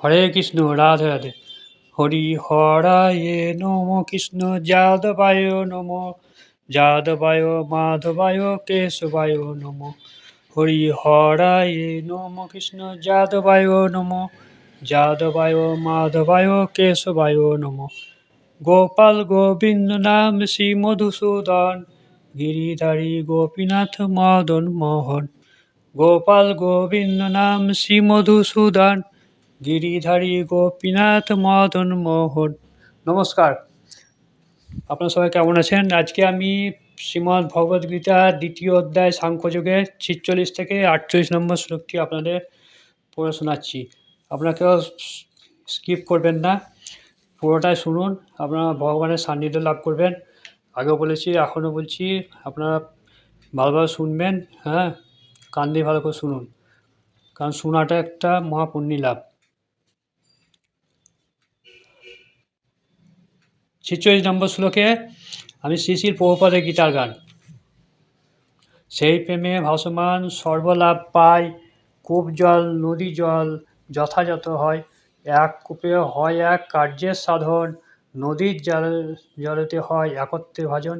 হরে কৃষ্ণ, রাধে রাধে। হরি হরায়ে নম, কৃষ্ণ যাদবায় নম, যাদবায় মাধবায় কেশবায় নম। হরি হরায়ে নম, কৃষ্ণ যাদবায় নম, যাদবায় মাধবায় কেশবায় নম। গোপাল গোবিন্দ নাম শ্রী মধুসূদন, গিরিধারী গোপীনাথ মদন মোহন। গোপাল গোবিন্দ নাম শ্রী মধুসূদন, গিরিধারী গোপীনাথ মদন মোহন। নমস্কার, আপনারা সবাই কেমন আছেন? আজকে আমি শ্রীমদ্ ভগবদ গীতা দ্বিতীয় অধ্যায় সাংখ্যযোগের 46 থেকে 48 নম্বর শ্লোকটি আপনাদের পড়ে শোনাচ্ছি। আপনারা কেউ স্কিপ করবেন না, পুরোটাই শুনুন, আপনারা ভগবানের সান্নিধ্য লাভ করবেন। আগেও বলেছি, এখনও বলছি, আপনারা ভালোভাবে শুনবেন। হ্যাঁ, কান দিয়ে ভালো করে শুনুন, কারণ শোনাটা একটা মহাপুণ্যি লাভ। 46 নম্বর শ্লোকে আমি শ্রী শ্রী প্রভুপাদের গীতার গান। সেই প্রেমে ভাসমান সর্বলাভ পায়, কূপ জল নদী জল যথাযথ হয়। এক কূপে হয় এক কার্যের সাধন, নদীর জলেতে হয় একত্রে ভাজন।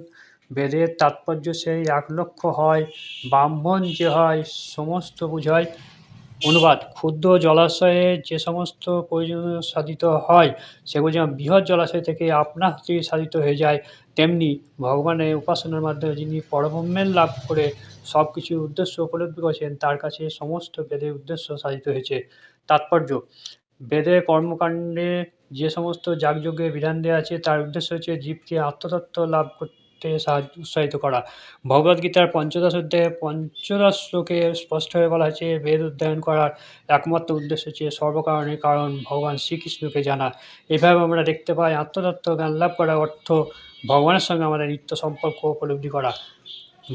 বেদের তাৎপর্য সেই এক লক্ষ্য হয়, ব্রাহ্মণ যে হয় সমস্ত বুঝায়। অনুবাদ: ক্ষুদ্র জলাশয়ে যে সমস্ত প্রয়োজনীয় সাধিত হয়, সেগুলো যেমন বৃহৎ জলাশয় থেকে আপনা হতেই সাধিত হয়ে যায়, তেমনি ভগবানের উপাসনার মাধ্যমে যিনি পরব্রহ্মের লাভ করে সব কিছুর উদ্দেশ্য উপলব্ধি করেছেন, তার কাছে সমস্ত বেদের উদ্দেশ্য সাধিত হয়েছে। তাৎপর্য: বেদের কর্মকাণ্ডে যে সমস্ত যাগযজ্ঞের বিধান দেওয়া আছে, তার উদ্দেশ্য হচ্ছে জীবকে আত্মতত্ত্ব লাভ করতে উৎসাহিত করা। ভগবদ্গীতার পঞ্চদশ অধ্যায়ে ৫০ শ্লোকে স্পষ্টভাবে বলা হয়েছে, বেদ অধ্যয়ন করার একমাত্র উদ্দেশ্য হচ্ছে সর্বকারণের কারণ ভগবান শ্রীকৃষ্ণকে জানা। এভাবে আমরা দেখতে পাই, আত্মতত্ত্ব জ্ঞান লাভ করার অর্থ ভগবানের সঙ্গে আমাদের নিত্য সম্পর্ক উপলব্ধি করা।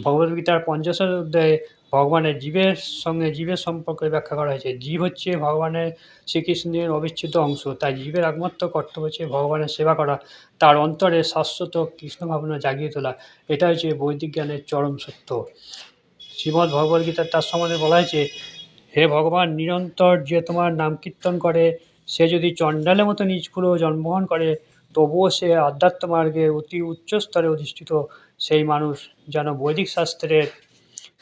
ভগবদ্গীতার ৫০ অধ্যায়ে ভগবানের জীবের সঙ্গে জীবের সম্পর্কে ব্যাখ্যা করা হয়েছে। জীব হচ্ছে ভগবানের শ্রীকৃষ্ণের অবিচ্ছেদ্য অংশ, তাই জীবের একমাত্র কর্তব্য হচ্ছে ভগবানের সেবা করা, তার অন্তরে শাশ্বত কৃষ্ণ ভাবনা জাগিয়ে তোলা। এটা হচ্ছে বৈদিক জ্ঞানের চরম সত্য। শ্রীমদ্ ভগবদ্গীতার তার সম্বন্ধে বলা হয়েছে, হে ভগবান, নিরন্তর যে তোমার নাম কীর্তন করে, সে যদি চণ্ডালের মতো নিষ্ঠুর জন্মগ্রহণ করে, তবুও সে আধ্যাত্ম মার্গে অতি উচ্চ স্তরে অধিষ্ঠিত। সেই মানুষ যেন বৈদিক শাস্ত্রের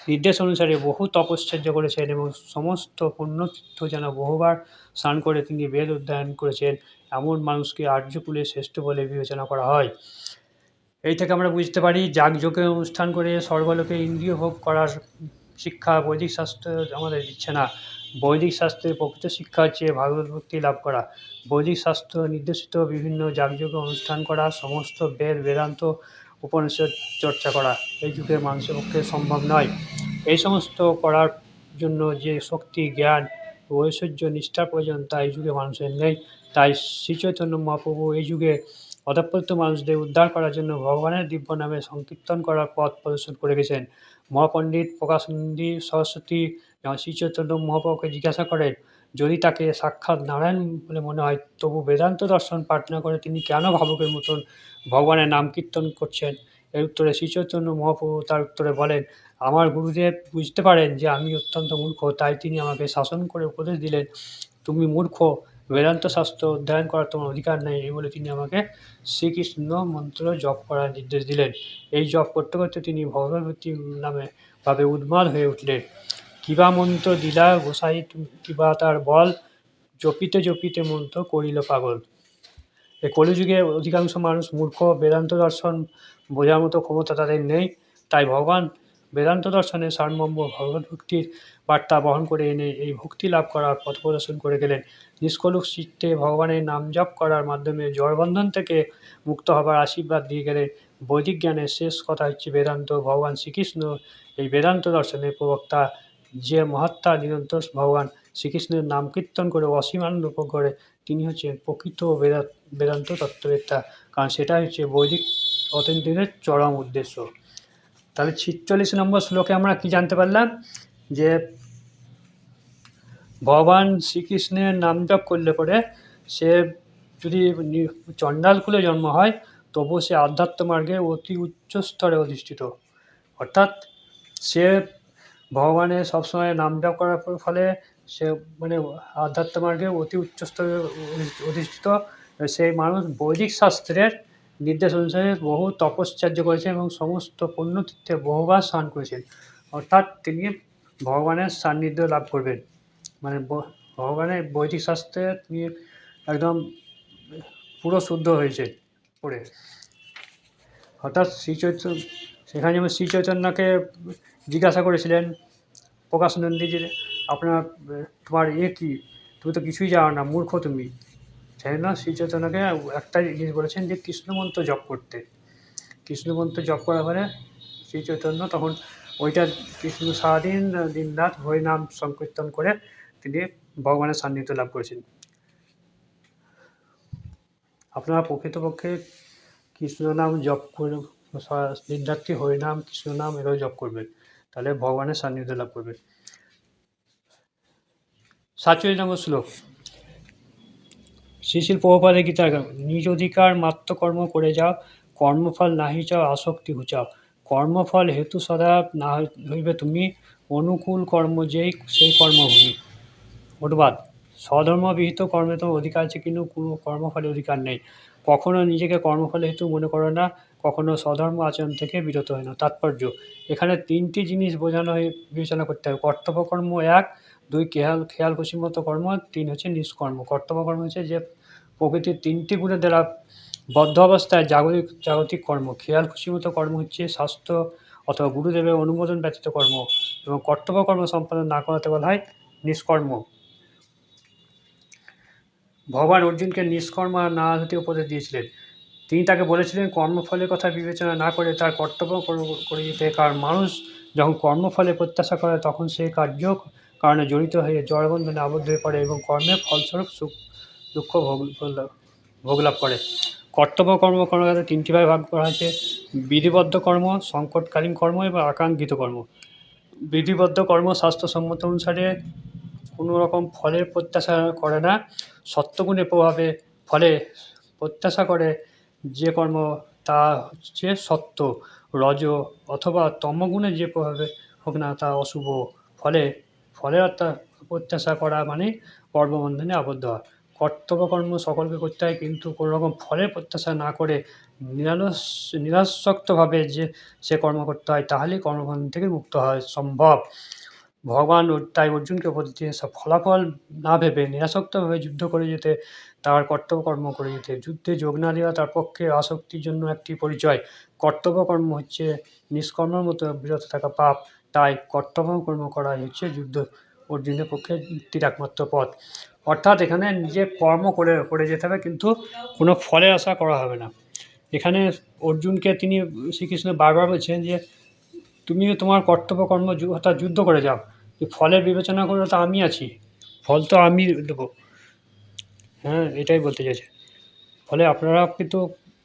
নির্দেশ অনুসারে বহু তপশ্চর্য করেছেন এবং সমস্ত পুণ্যতীর্থ যেন বহুবার স্নান করে তিনি বেদ অধ্যয়ন করেছেন, এমন মানুষকে আর্যকুলে শ্রেষ্ঠ বলে বিবেচনা করা হয়। এই থেকে আমরা বুঝতে পারি, যাগযজ্ঞের অনুষ্ঠান করে স্বর্গলোকে ইন্দ্রিয় ভোগ করার শিক্ষা বৈদিক শাস্ত্র আমাদের দিচ্ছে না। বৈদিক শাস্ত্রের প্রকৃত শিক্ষা হচ্ছে ভাগবত ভক্তি লাভ করা। বৈদিক শাস্ত্র নির্দেশিত বিভিন্ন যাগযজ্ঞ অনুষ্ঠান করা, সমস্ত বেদ বেদান্ত উপনিষদ চর্চা করা এই যুগের মানুষের পক্ষে সম্ভব নয়। এই সমস্ত করার জন্য যে শক্তি, জ্ঞান ও ঐশ্বর্য নিষ্ঠার প্রয়োজন, তা এই যুগে মানুষের নেই। তাই শ্রীচৈতন্য মহাপ্রভু এই যুগে অধঃপতিত মানুষদের উদ্ধার করার জন্য ভগবানের দিব্য নামে সংকীর্তন করার পথ প্রদর্শন করে গেছেন। মহাপণ্ডিত প্রকাশানন্দ সরস্বতী যখন শ্রীচৈতন্য মহাপ্রভুকে জিজ্ঞাসা করেন, যদি তাকে সাক্ষাৎ নারায়ণ বলে মনে হয়, তবু বেদান্ত দর্শন পাঠ না করে তিনি কেন ভাবুকের মতন ভগবানের নাম কীর্তন করছেন? এর উত্তরে শ্রীচৈতন্য মহাপ্রভু তার উত্তরে বলেন, আমার গুরুদেব বুঝতে পারেন যে আমি অত্যন্ত মূর্খ, তাই তিনি আমাকে শাসন করে উপদেশ দিলেন, তুমি মূর্খ, বেদান্ত শাস্ত্র অধ্যয়ন করার তোমার অধিকার নেই। এই বলে তিনি আমাকে শ্রীকৃষ্ণ মন্ত্র জপ করার নির্দেশ দিলেন। এই জপ করতে করতে তিনি ভগবতী নামে ভাবে উন্মাদ হয়ে উঠলেন। কিবা মন্ত্র দিলা গোসাই, কিবা তার বল, জপিতে জপিতে মন্ত্র করিল পাগল। এই কলিযুগে অধিকাংশ মানুষ মূর্খ, বেদান্ত দর্শন বোঝার মতো ক্ষমতা তাদের নেই। তাই ভগবান বেদান্ত দর্শনের সারমর্ম ভগবত ভক্তির বার্তা বহন করে এনে এই ভক্তি লাভ করার পথ প্রদর্শন করে গেলেন। নিষ্কলুষ চিত্তে ভগবানের নাম জপ করার মাধ্যমে জড়বন্ধন থেকে মুক্ত হবার আশীর্বাদ দিয়ে গেলেন। বৈদিক জ্ঞানের শেষ কথা হচ্ছে বেদান্ত। ভগবান শ্রীকৃষ্ণ এই বেদান্ত দর্শনের প্রবক্তা। যে মহাত্মা নিরন্তর ভগবান শ্রীকৃষ্ণের নাম কীর্তন করে অসীম আনন্দ উপভোগ করে, তিনি হচ্ছেন প্রকৃত বেদান্ত তত্ত্ববেত্তা, কারণ সেটা হচ্ছে বৈদিক অথেন্টিকের চরম উদ্দেশ্য। তাহলে ৪৬ নম্বর শ্লোকে আমরা কি জানতে পারলাম? যে ভগবান শ্রীকৃষ্ণের নাম জপ করলে পরে সে যদি চণ্ডাল কুলে জন্ম হয়, তবুও সে আধ্যাত্ম মার্গে অতি উচ্চ স্তরে অধিষ্ঠিত। অর্থাৎ সে ভগবানের সবসময় নাম জপ করার ফলে সে মানে আধ্যাত্ম মার্গে অতি উচ্চ স্তরে অধিষ্ঠিত সেই মানুষ বৈদিক শাস্ত্রের নির্দেশ অনুসারে বহু তপশ্চর্য করেছেন এবং সমস্ত পুণ্যতীর্থে বহুবার স্নান করেছেন। অর্থাৎ তিনি ভগবানের সান্নিধ্য লাভ করবেন। মানে ভগবানের বৈদিক শাস্ত্রে তিনি একদম পুরো শুদ্ধ হয়েছে পড়ে। হঠাৎ সেখানে যেমন শ্রী চৈতন্যকে জিজ্ঞাসা করেছিলেন প্রকাশ নন্দীজি, আপনার তোমার কী, তুমি তো কিছুই জানো না, মূর্খ তুমি। সেই জন্য শ্রী চৈতন্যকে একটাই জিনিস বলেছেন যে কৃষ্ণমন্ত্র জপ করতে। কৃষ্ণমন্ত্র জপ করার পরে শ্রী চৈতন্য তখন ওইটা কৃষ্ণ সারাদিন দিন রাত হরিনাম সংকীর্তন করে তিনি ভগবানের সান্নিধ্য লাভ করেছেন। আপনারা প্রকৃতপক্ষে কৃষ্ণনাম জপ করে দিনরাত্রি হরিনাম কৃষ্ণনাম এভাবে জপ করবেন, তাহলে ভগবানের সান্নিধ্য লাভ করবেন। 47 নম্বর শ্লোক। শ্রীশিল প্রভুপাদের গীতার গান। নিজ অধিকার মাত্র কর্ম করে যাও, কর্মফল নাহি চাও আসক্তি ঘুচাও। কর্মফল হেতু সদা না হইবে তুমি, অনুকূল কর্ম যেই সেই কর্মভূমি। অনুবাদ: স্বধর্মবিহিত কর্মে তোমার অধিকার আছে, কিন্তু কোনো কর্মফলে অধিকার নেই। কখনো নিজেকে কর্মফলে হেতু মনে করো না, কখনো স্বধর্ম আচরণ থেকে বিরত হয় না। তাৎপর্য: এখানে তিনটি জিনিস বোঝানো বিবেচনা করতে হবে। কর্তব্যকর্ম 1, 2 খেয়াল খুশি মতো কর্ম, 3 হচ্ছে নিষ্কর্ম। কর্তব্যকর্ম হচ্ছে যে প্রকৃতির তিনটি গুণের দ্বারা বদ্ধ অবস্থায় জাগতিক কর্ম। খেয়াল খুশি মতো কর্ম হচ্ছে স্বাস্থ্য অথবা গুরুদেবের অনুমোদন ব্যতীত কর্ম, এবং কর্তব্যকর্ম সম্পাদন না করাতে বলা হয় নিষ্কর্ম। ভগবান অর্জুনকে নিষ্কর্ম না হতে উপদেশ দিয়েছিলেন। তিনি তাকে বলেছিলেন কর্মফলের কথা বিবেচনা না করে তার কর্তব্য করে যেতে। কারণ মানুষ যখন কর্মফলে প্রত্যাশা করে তখন সে কার্য কারণে জড়িত হয়ে জড়বন্ধনে আবদ্ধ হয়ে পড়ে এবং কর্মের ফলস্বরূপ সুখ দুঃখ ভোগ লাভ করে। কর্তব্য কর্মকাণ্ডকে 3টি ভাগে ভাগ করা হয়েছে: বিধিবদ্ধ কর্ম, সংকটকালীন কর্ম এবং আকাঙ্ক্ষিত কর্ম। বিধিবদ্ধ কর্ম স্বাস্থ্যসম্মত অনুসারে কোনো রকম ফলের প্রত্যাশা করে না। সত্যগুণের প্রভাবে ফলে প্রত্যাশা করে যে কর্ম তা হচ্ছে সত্য, রজ অথবা তমগুণে যে প্রভাবে হোক না তা অশুভ। ফলে অর্থাৎ প্রত্যাশা করা মানে কর্মবন্ধনে আবদ্ধ হওয়া। কর্তব্যকর্ম সকলকে করতে হয়, কিন্তু কোনো রকম ফলের প্রত্যাশা না করে নিরাসক্তভাবে যে সে কর্ম করতে হয়, তাহলেই কর্মবন্ধন থেকে মুক্ত হওয়া সম্ভব। ভগবান তাই অর্জুনকে উপদেশ দিয়েছেন ফলাফল না ভেবে নিরাসক্তভাবে যুদ্ধ করে যেতে, তার কর্তব্যকর্ম করে যেতে। যুদ্ধে যোগ না দেওয়া তার পক্ষে আসক্তির জন্য একটি পরিচয়। কর্তব্যকর্ম হচ্ছে নিষ্কর্মের মতো বিরত থাকা পাপ, তাই কর্তব্যকর্ম করাই হচ্ছে যুদ্ধ অর্জুনের পক্ষে মুক্তির একমাত্র পথ। অর্থাৎ এখানে নিজে কর্ম করে যেতে হবে, কিন্তু কোনো ফলের আশা করা হবে না। এখানে অর্জুনকে তিনি শ্রীকৃষ্ণ বারবার বলছেন যে তুমি তোমার কর্তব্যকর্ম অর্থাৎ যুদ্ধ করে যাও, ফলের বিবেচনা করে তো আমি আছি, ফল তো আমি দেবো। হ্যাঁ, এটাই বলতে চাইছে। ফলে আপনারা কিন্তু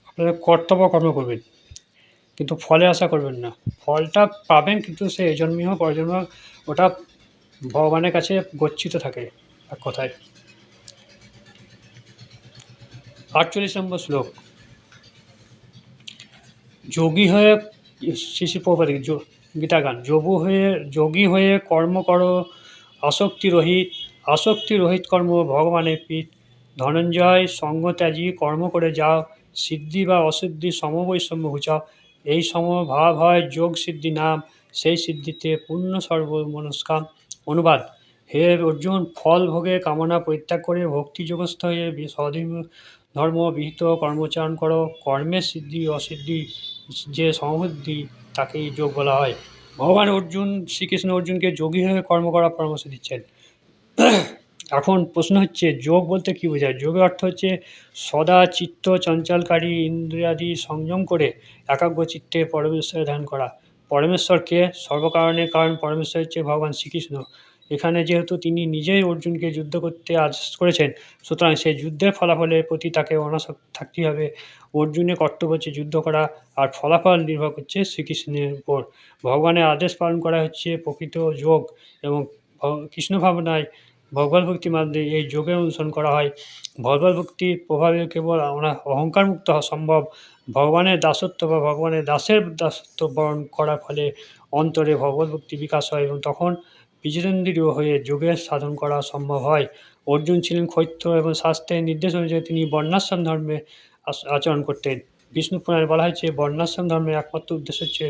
আপনাদের কর্তব্যকর্ম করবেন, কিন্তু ফলে আশা করবেন না। ফলটা পাবেন, কিন্তু সে এই জন্মই হোক পরের জন্মে হোক, ওটা ভগবানের কাছে গচ্ছিত থাকে এক কথায়। 48 নম্বর শ্লোক। যোগী হয়ে শ্রী প্রভুপাদ গীতা গান। যোগী হয়ে কর্ম করো আসক্তি রহিত কর্ম ভগবানের প্রীত। ধনঞ্জয় সঙ্গ ত্যাজি কর্ম করে যাও, সিদ্ধি বা অসিদ্ধি সমবৈষম্য ঘুচাও। এই সমভাব হয় যোগ সিদ্ধি নাম, সেই সিদ্ধিতে পূর্ণ সর্বমনস্কাম। অনুবাদ: হে অর্জুন, ফল ভোগে কামনা পরিত্যাগ করে ভক্তিযোগস্থ হয়ে ধর্ম বিহিত কর্মচারণ করো। কর্মের সিদ্ধি অসিদ্ধি যে সমবুদ্ধি তাকেই যোগ বলা হয়। ভগবান শ্রীকৃষ্ণ অর্জুনকে যোগী হয়ে কর্ম করার পরামর্শ দিচ্ছেন। এখন প্রশ্ন হচ্ছে যোগ বলতে কী বোঝায়? যোগের অর্থ হচ্ছে সদা চিত্ত চঞ্চলকারী ইন্দ্রিয়াদি সংযম করে একাগ্র চিত্তে পরমেশ্বরের ধ্যান করা। পরমেশ্বরকে সর্বকারণের কারণ পরমেশ্বর হচ্ছে ভগবান শ্রীকৃষ্ণ। এখানে যেহেতু তিনি নিজেই অর্জুনকে যুদ্ধ করতে আদেশ করেছেন, সুতরাং সেই যুদ্ধের ফলাফলের প্রতি তাকে অনাসক্ত থাকতেই হবে। অর্জুনের কর্তব্য হচ্ছে যুদ্ধ করা, আর ফলাফল নির্ভর করছে শ্রীকৃষ্ণের উপর। ভগবানের আদেশ পালন করা হচ্ছে প্রকৃত যোগ, এবং কৃষ্ণ ভাবনায় ভগবত ভক্তির মাধ্যমে এই যোগের অনুসরণ করা হয়। ভগবত ভক্তির প্রভাবে কেবল অহংকার মুক্ত হওয়া সম্ভব। ভগবানের দাসত্ব বা ভগবানের দাসের দাসত্ব বরণ করার ফলে অন্তরে ভগবত ভক্তি বিকাশ হয়, এবং তখন বিজিতেন্দ্রিয় হয়ে যোগের সাধন করা সম্ভব হয়। অর্জুন ছিলেন ক্ষৈত্র এবং শাস্ত্রের নির্দেশ অনুযায়ী তিনি বর্ণাশ্রম ধর্মে আচরণ করতেন। বিষ্ণু পুরাণে বলা হয়েছে বর্ণাশ্রম ধর্মের একমাত্র উদ্দেশ্য হচ্ছে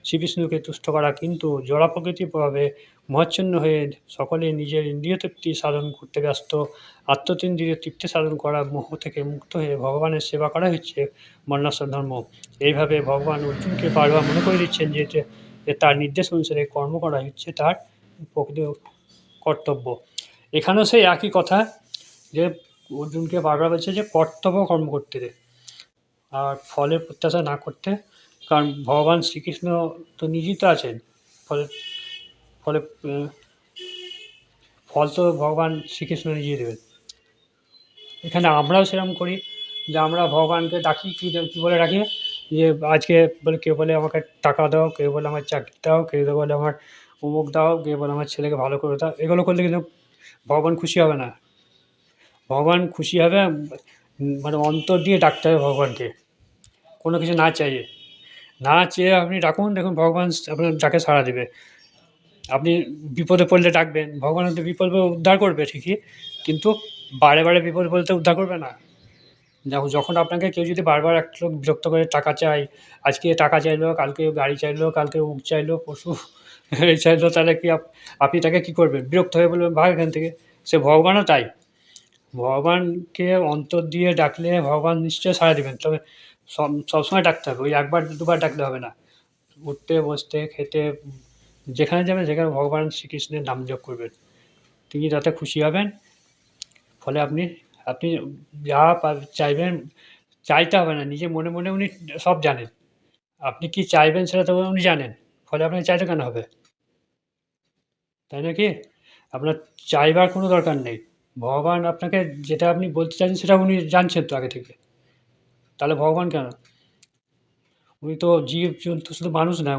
শ্রীবিষ্ণুকে তুষ্ট করা, কিন্তু জড়া প্রকৃতির প্রভাবে মোহাচ্ছন্ন হয়ে সকলে নিজের ইন্দ্রিয় তৃপ্তি সাধন করতে ব্যস্ত। আত্মতীন্দ্রিয় তৃপ্তি সাধন করা মোহ থেকে মুক্ত হয়ে ভগবানের সেবা করা হচ্ছে বর্ণাশ্রম ধর্ম। এইভাবে ভগবান অর্জুনকে বারবার মনে করে দিচ্ছেন যে তার নির্দেশ অনুসারে কর্ম করা হচ্ছে তার প্রকৃত কর্তব্য। এখানেও সেই একই কথা, যে অর্জুনকে বারবার বলছে যে কর্তব্য কর্ম করতে দে, আর ফলের প্রত্যাশা না করতে। কারণ ভগবান শ্রীকৃষ্ণ তো নিজেই তো আছেন, ফলে ফলে ফল তো ভগবান শ্রীকৃষ্ণ নিজেই দেবেন। এখানে আমরাও সেরকম করি, যে আমরা ভগবানকে ডাকি কী বলে ডাকি, যে আজকে বলে কেউ বলে আমাকে টাকা দাও, কেউ বলে আমার চাকরি দাও, কেউ বলে আমার অমুক দাও, কেউ বলে আমার ছেলেকে ভালো করে দাও। এগুলো করলে কিন্তু ভগবান খুশি হবে না। ভগবান খুশি হবে মানে অন্তর দিয়ে ডাকতে হবে ভগবানকে, কোনো কিছু না চাইয়ে। না চেয়ে আপনি ডাকুন, দেখুন ভগবান আপনার ডাকে সাড়া দেবে। আপনি বিপদে পড়লে ডাকবেন, ভগবান হয়তো বিপদে উদ্ধার করবে ঠিকই, কিন্তু বারে বারে বিপদে পড়লে তো উদ্ধার করবে না। যখন আপনাকে কেউ যদি বারবার একটা লোক বিরক্ত করে টাকা চায়, আজকে টাকা চাইলো, কালকে গাড়ি চাইলো, কালকে উট চাইলো, পশু এই চাইলো, তাহলে কি আপনি তাকে কী করবেন? বিরক্ত হয়ে বলবেন ভাগ এখান থেকে। সে ভগবানও তাই। ভগবানকে অন্তর দিয়ে ডাকলে ভগবান নিশ্চয়ই সাড়া দেবেন। তবে সবসময় ডাকতে হবে, ওই একবার দুবার ডাকলে হবে না। উঠতে বসতে খেতে যেখানে যাবেন সেখানে ভগবান শ্রীকৃষ্ণের নাম জপ করবেন, তিনি তাতে খুশি হবেন। ফলে আপনি আপনি যা চাইবেন, চাইতে হবে না, নিজে মনে মনে উনি সব জানেন। আপনি কি চাইবেন সেটা তো উনি জানেন, ফলে আপনাকে চাইতে কেন হবে? তাই না কি? আপনার চাইবার কোনো দরকার নেই। ভগবান আপনাকে যেটা আপনি বলতে চাইছেন সেটা উনি জানছেন তো আগে থেকে। তাহলে ভগবান কেন? উনি তো জীব-জন্তু, শুধু মানুষ না,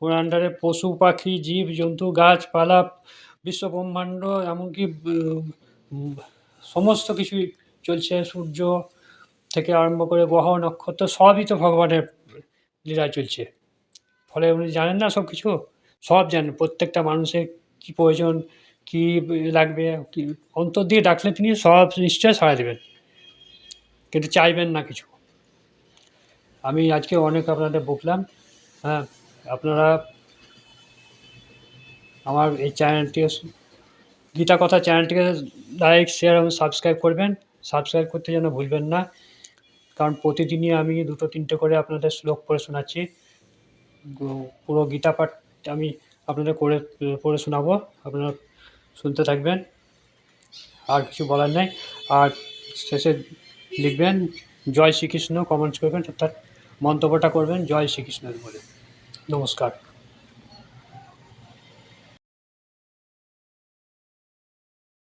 ওনার আন্ডারে পশু, পাখি, জীব-জন্তু, গাছপালা, বিশ্বব্রহ্মাণ্ড, এমনকি সমস্ত কিছুই চলছে। সূর্য থেকে আরম্ভ করে গ্রহ, নক্ষত্র সবই তো ভগবানের লীলায় চলছে। ফলে উনি জানেন না সব কিছু? সব জানেন। প্রত্যেকটা মানুষের কী প্রয়োজন, কী লাগবে, কী অন্তর দিয়ে ডাকলে তিনি সব নিশ্চয়ই সাড়া দেবেন। কিন্তু চাইবেন না কিছু। আমি আজকে অনেক আপনাদের বকলাম। হ্যাঁ, আপনারা আমার এই চ্যানেলটিকে, গীতা কথা চ্যানেলটিকে লাইক, শেয়ার এবং সাবস্ক্রাইব করবেন। সাবস্ক্রাইব করতে যেন ভুলবেন না, কারণ প্রতিদিনই আমি 2-3টে করে আপনাদের শ্লোক পড়ে শোনাচ্ছি। পুরো গীতা পাঠ আমি আপনাদের পড়ে শোনাবো, আপনারা শুনতে থাকবেন। আর কিছু বলার নেই। আর শেষে লিখবেন জয় শ্রীকৃষ্ণ, কমেন্টস করবেন, অর্থাৎ মন্তব্যটা করবেন জয় শ্রীকৃষ্ণ বলে। নমস্কার।